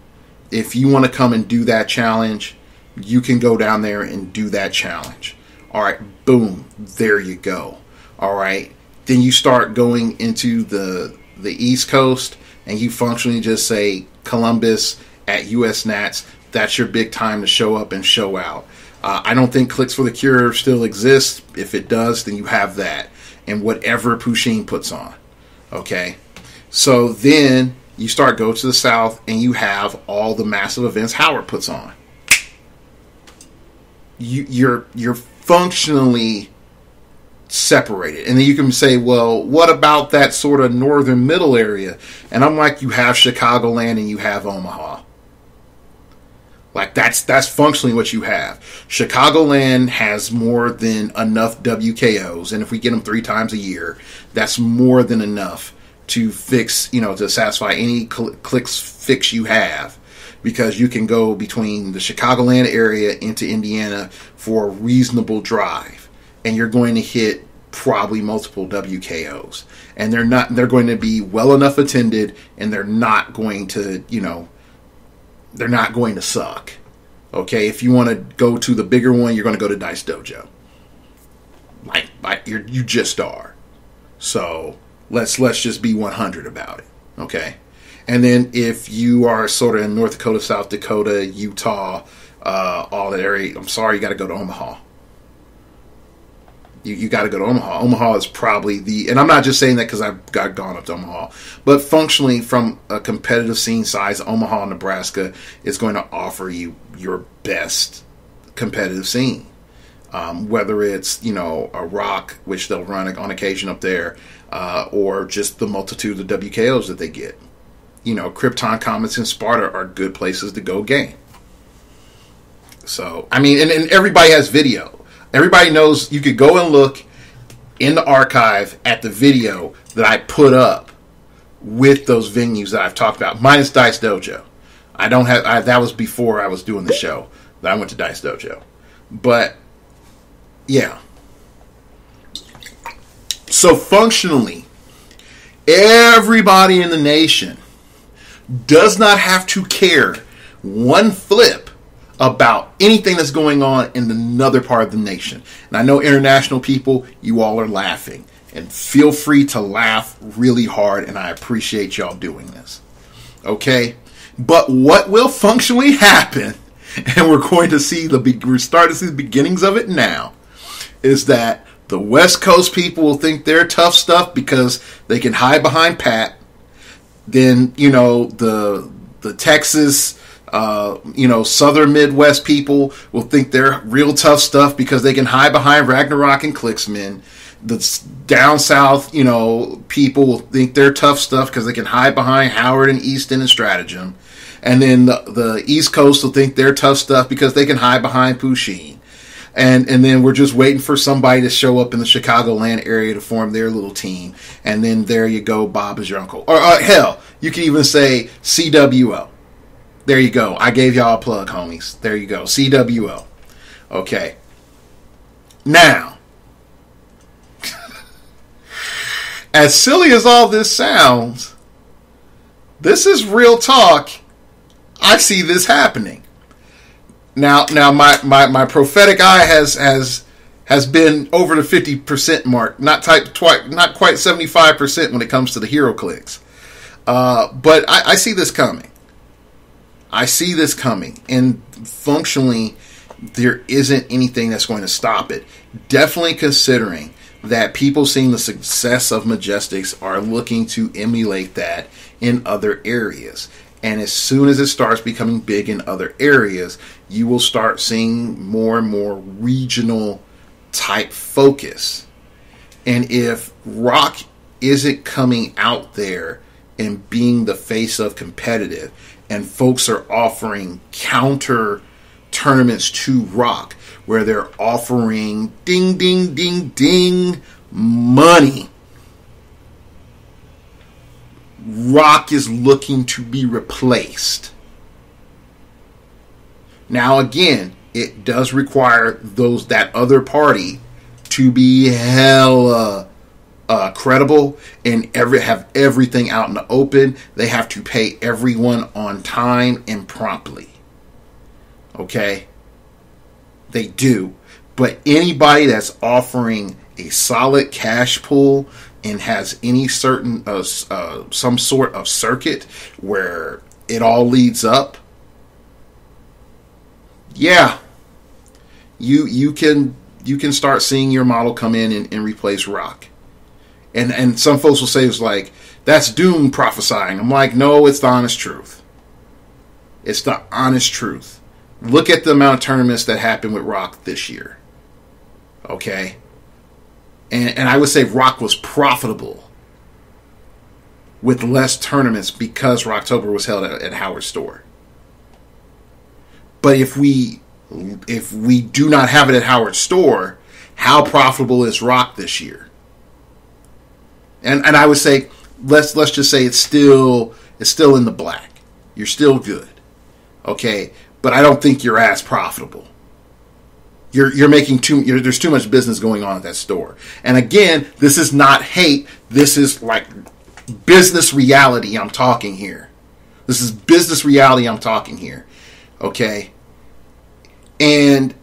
Speaker 1: If you want to come and do that challenge, you can go down there and do that challenge. All right, boom, there you go. All right, then you start going into the East Coast, and you functionally just say Columbus at US Nats. That's your big time to show up and show out. I don't think Clicks for the Cure still exists. If it does, then you have that. And whatever Pusheen puts on. Okay? So then you start go to the South and you have all the massive events Howard puts on. You're functionally separated. And then you can say, well, what about that sort of northern middle area? And I'm like, you have Chicagoland and you have Omaha. Like, that's functionally what you have. Chicagoland has more than enough WKOs, and if we get them 3 times a year, that's more than enough to fix, to satisfy any clicks fix you have, because you can go between the Chicagoland area into Indiana for a reasonable drive, and you're going to hit probably multiple WKOs, and they're going to be well enough attended, and they're not going to, they're not going to suck. Okay, if you want to go to the bigger one, you're going to go to Dice Dojo. Like you just are. So let's just be 100 about it. Okay, and then if you are sort of in North Dakota, South Dakota, Utah, all that area, I'm sorry, you got to go to Omaha. You got to go to Omaha. Omaha is probably and I'm not just saying that because I've gone up to Omaha, but functionally from a competitive scene size, Omaha, Nebraska is going to offer you your best competitive scene. Whether it's, a rock, which they'll run on occasion up there, or just the multitude of WKOs that they get. Krypton Comets and Sparta are good places to go game. So, I mean, and everybody has video. Everybody knows you could go and look in the archive at the video that I put up with those venues that I've talked about, minus Dice Dojo. That was before I was doing the show that I went to Dice Dojo. But, yeah. So, functionally, everybody in the nation does not have to care one flip about anything that's going on in another part of the nation. And I know international people, you all are laughing. And feel free to laugh really hard, and I appreciate y'all doing this. Okay? But what will functionally happen, and we're starting to see the beginnings of it now, is that the West Coast people will think they're tough stuff because they can hide behind Pat. Then, the Texas, Southern Midwest people will think they're real tough stuff because they can hide behind Ragnarok and Klicksman. The down south, people will think they're tough stuff because they can hide behind Howard and Easton and Stratagem. And then the East Coast will think they're tough stuff because they can hide behind Pusheen. And then we're just waiting for somebody to show up in the Chicagoland area to form their little team. And then there you go, Bob is your uncle. Or hell, you can even say CWO. There you go. I gave y'all a plug, homies. There you go. CWO. Okay. Now, as silly as all this sounds, this is real talk. I see this happening. Now, my prophetic eye has been over the 50% mark, not quite 75% when it comes to the heroclix. But I see this coming. I see this coming, and functionally, there isn't anything that's going to stop it. Definitely considering that people seeing the success of Majestics are looking to emulate that in other areas. And as soon as it starts becoming big in other areas, you will start seeing more and more regional type focus. And if Rock isn't coming out there and being the face of competitive, and folks are offering counter tournaments to Rock, where they're offering ding, ding, ding, ding money, Rock is looking to be replaced. Now again, it does require that other party to be hella credible and have everything out in the open. They have to pay everyone on time and promptly. Okay? They do. But anybody that's offering a solid cash pool and has any certain some sort of circuit where it all leads up, yeah, you can start seeing your model come in and replace Rock. And some folks will say it's like, that's doom prophesying. I'm like, no, it's the honest truth. It's the honest truth. Look at the amount of tournaments that happened with Rock this year. Okay? And I would say Rock was profitable with less tournaments because Rocktober was held at Howard Store. But if we do not have it at Howard Store, how profitable is Rock this year? And I would say let's just say it's still in the black. You're still good. Okay? But I don't think you're as profitable. You're making there's too much business going on at that store. And again, this is not hate. This is like business reality I'm talking here. This is business reality I'm talking here. Okay? And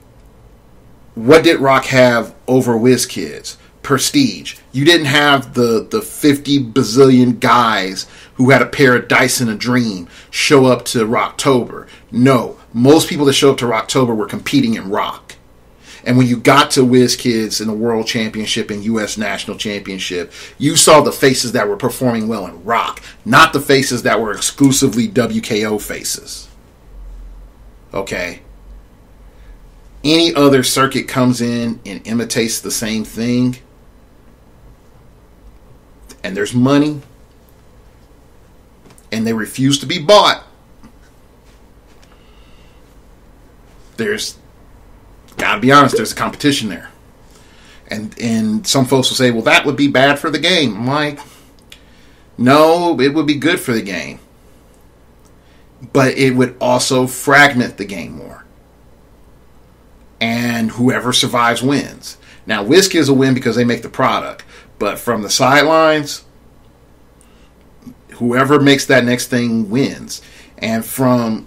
Speaker 1: what did Rock have over WizKids? Prestige. You didn't have the 50 bazillion guys who had a pair of dice and a dream show up to Rocktober. No. Most people that show up to Rocktober were competing in Rock. And when you got to WizKids in the World Championship and U.S. National Championship, you saw the faces that were performing well in Rock, not the faces that were exclusively WKO faces. Okay? Any other circuit comes in and imitates the same thing, and there's money, and they refuse to be bought, there's, gotta be honest, there's a competition there. And some folks will say, well, that would be bad for the game. I'm like, no, it would be good for the game. But it would also fragment the game more. And whoever survives wins. Now, WizKids will win because they make the product. But from the sidelines, whoever makes that next thing wins. And from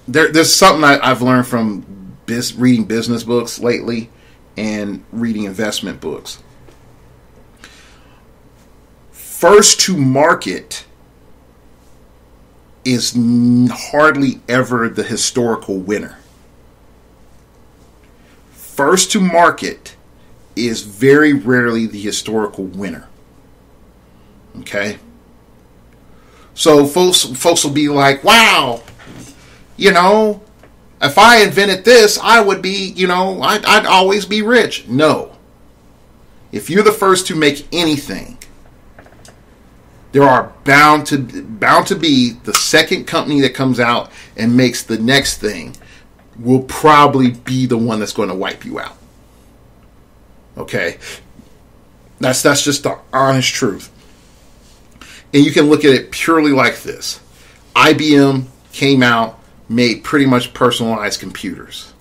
Speaker 1: there's something I've learned from reading business books lately and reading investment books. First to market is hardly ever the historical winner. First to market is very rarely the historical winner. Okay? So folks will be like, wow, you know, if I invented this, I would be, you know, I'd always be rich. No. If you're the first to make anything, there are bound to be the second company that comes out and makes the next thing will probably be the one that's going to wipe you out. Okay? That's just the honest truth. And you can look at it purely like this. IBM came out, made pretty much personalized computers.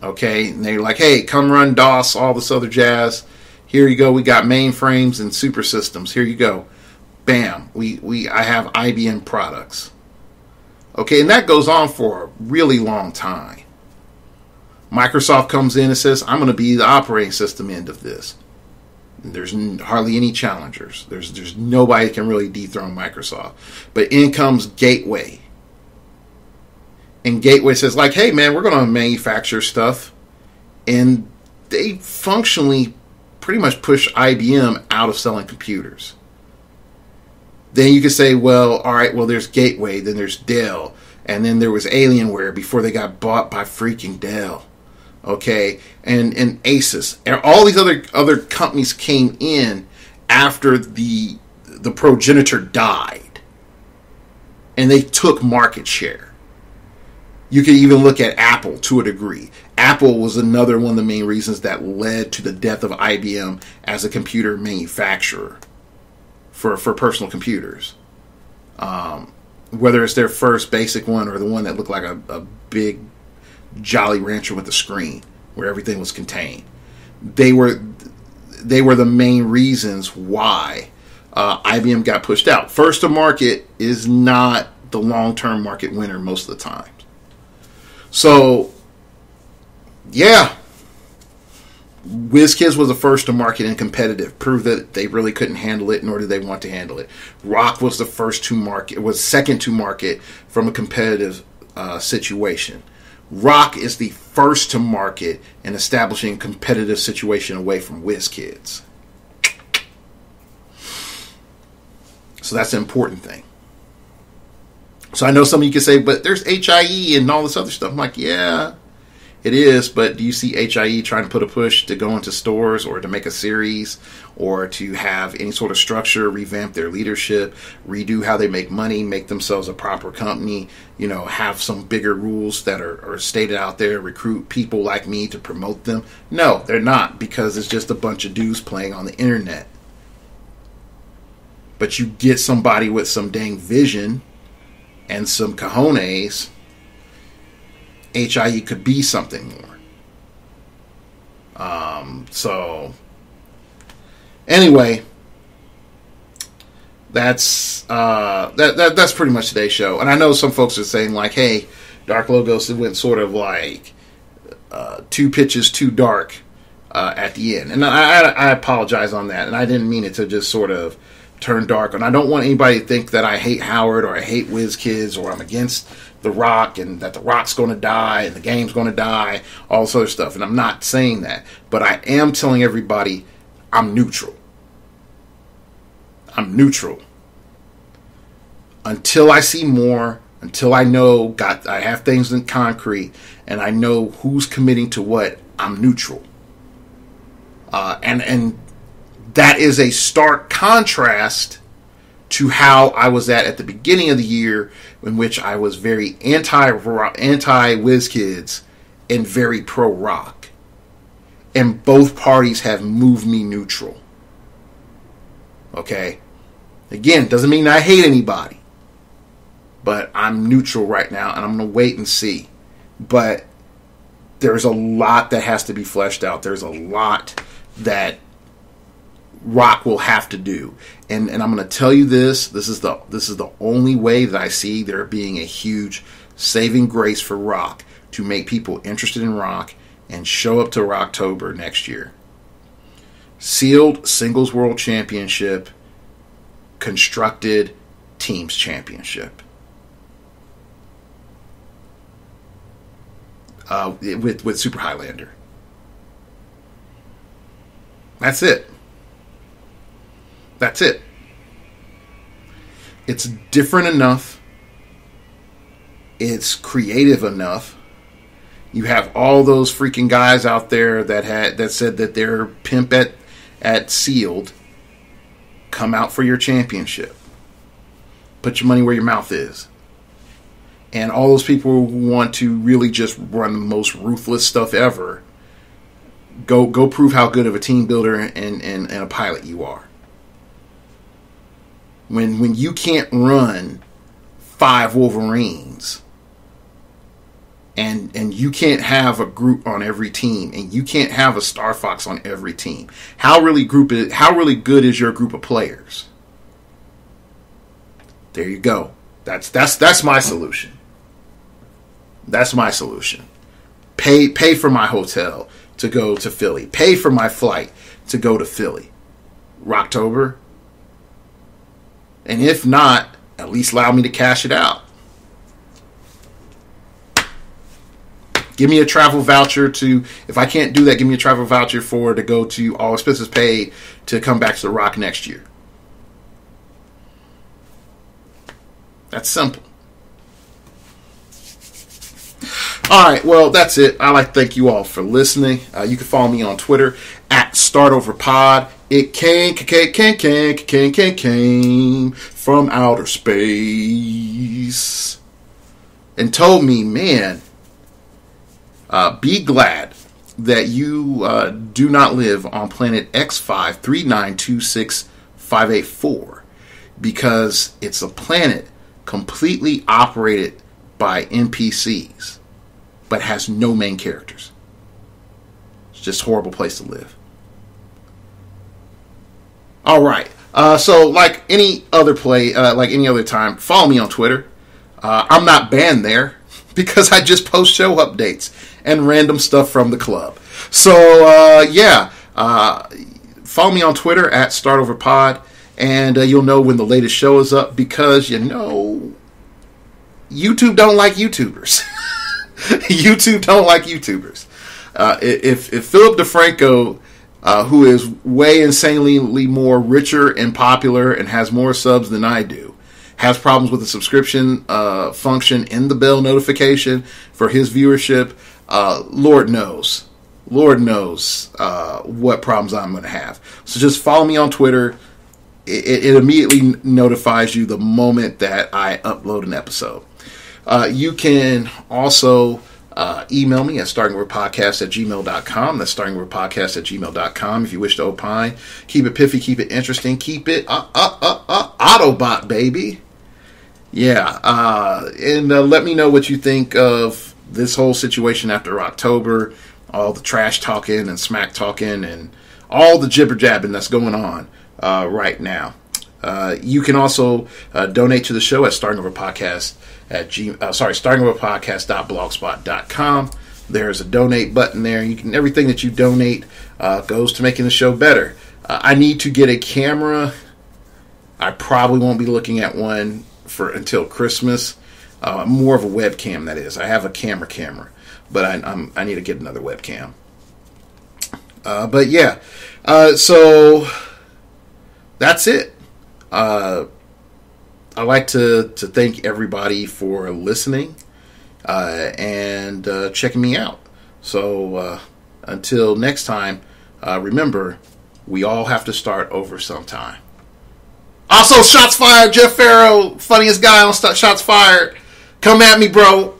Speaker 1: Okay? And they're like, hey, come run DOS, all this other jazz. Here you go. We got mainframes and super systems. Here you go. Bam. I have IBM products. Okay? And that goes on for a really long time. Microsoft comes in and says, I'm going to be the operating system end of this. There's hardly any challengers. There's nobody that can really dethrone Microsoft. But in comes Gateway. And Gateway says, like, hey, man, we're going to manufacture stuff. And they functionally pretty much push IBM out of selling computers. Then you could say, well, all right, well, there's Gateway. Then there's Dell. And then there was Alienware before they got bought by freaking Dell. Okay, and Asus, and all these other companies came in after the progenitor died, and they took market share. You can even look at Apple to a degree. Apple was another one of the main reasons that led to the death of IBM as a computer manufacturer for personal computers. Whether it's their first basic one or the one that looked like a big Jolly Rancher with a screen where everything was contained. They were the main reasons why IBM got pushed out. First to market is not the long-term market winner most of the time. So, yeah, WizKids was the first to market and competitive. Proved that they really couldn't handle it, nor did they want to handle it. Rock was the first to market, was second to market from a competitive situation. Rock is the first to market in establishing a competitive situation away from WizKids. So that's an important thing. So I know some of you can say, but there's HIE and all this other stuff. I'm like, yeah, it is. But do you see HIE trying to put a push to go into stores or to make a series or to have any sort of structure, revamp their leadership, redo how they make money, make themselves a proper company, you know, have some bigger rules that are stated out there, recruit people like me to promote them? No, they're not, because it's just a bunch of dudes playing on the internet. But you get somebody with some dang vision and some cojones, HIE could be something more. So anyway, that's pretty much today's show. And I know some folks are saying like, hey, Dark Logos, it went sort of like 2 pitches too dark at the end. And I apologize on that. And I didn't mean it to just sort of turn dark. And I don't want anybody to think that I hate Howard or I hate WizKids or I'm against The Rock and that The Rock's going to die and the game's going to die, all this other stuff. And I'm not saying that. But I am telling everybody I'm neutral. I'm neutral. Until I see more, until I know, I have things in concrete, and I know who's committing to what, I'm neutral. And that is a stark contrast to how I was at the beginning of the year, in which I was very anti-WizKids and very pro-Rock. And both parties have moved me neutral. Okay? Again, doesn't mean I hate anybody. But I'm neutral right now, and I'm going to wait and see. But there's a lot that has to be fleshed out. There's a lot that Rock will have to do. And I'm going to tell you this. This is the only way that I see there being a huge saving grace for Rock to make people interested in Rock and show up to Rocktober next year. Sealed Singles World Championship, constructed Teams Championship. With Super Highlander. That's it. That's it. It's different enough. It's creative enough. You have all those freaking guys out there that said that they're pimp at Sealed. Come out for your championship. Put your money where your mouth is. And all those people who want to really just run the most ruthless stuff ever, go prove how good of a team builder and a pilot you are. When you can't run 5 Wolverines, and you can't have a group on every team, and you can't have a Star Fox on every team, how really good is your group of players? There you go. That's my solution. That's my solution. Pay for my hotel to go to Philly. Pay for my flight to go to Philly. Rocktober. And if not, at least allow me to cash it out. Give me a travel voucher if I can't do that, give me a travel voucher to go to all expenses paid to come back to the Rock next year. That's simple. Alright, well, that's it. I'd like to thank you all for listening. You can follow me on Twitter at StartOverPod. It came from outer space and told me, man, be glad that you do not live on planet X5392658 because it's a planet completely operated by NPCs, but has no main characters. It's just a horrible place to live. All right. So like any other time, follow me on Twitter. I'm not banned there because I just post show updates and random stuff from the club. So follow me on Twitter at StartOverPod, and you'll know when the latest show is up because YouTube don't like YouTubers. YouTube don't like YouTubers. If Philip DeFranco, who is way insanely more richer and popular and has more subs than I do, has problems with the subscription function in the bell notification for his viewership, Lord knows what problems I'm going to have. So just follow me on Twitter. It immediately notifies you the moment that I upload an episode. You can also email me at startingoverpodcast@gmail.com. That's startingoverpodcast@gmail.com if you wish to opine. Keep it piffy, keep it interesting, keep it Autobot, baby. Yeah, and let me know what you think of this whole situation after Rocktober, all the trash talking and smack talking and all the jibber jabbing that's going on right now. You can also donate to the show at startingoverpodcast.blogspot.com. There's a donate button there. Everything that you donate goes to making the show better. I need to get a camera I probably won't be looking at one until Christmas. More of a webcam, that is. I have a camera, but I need to get another webcam. But yeah, so that's it. I'd like to thank everybody for listening and checking me out. So until next time, remember, we all have to start over sometime. Also, shots fired. Jeff Farrow, funniest guy on Shots Fired. Come at me, bro.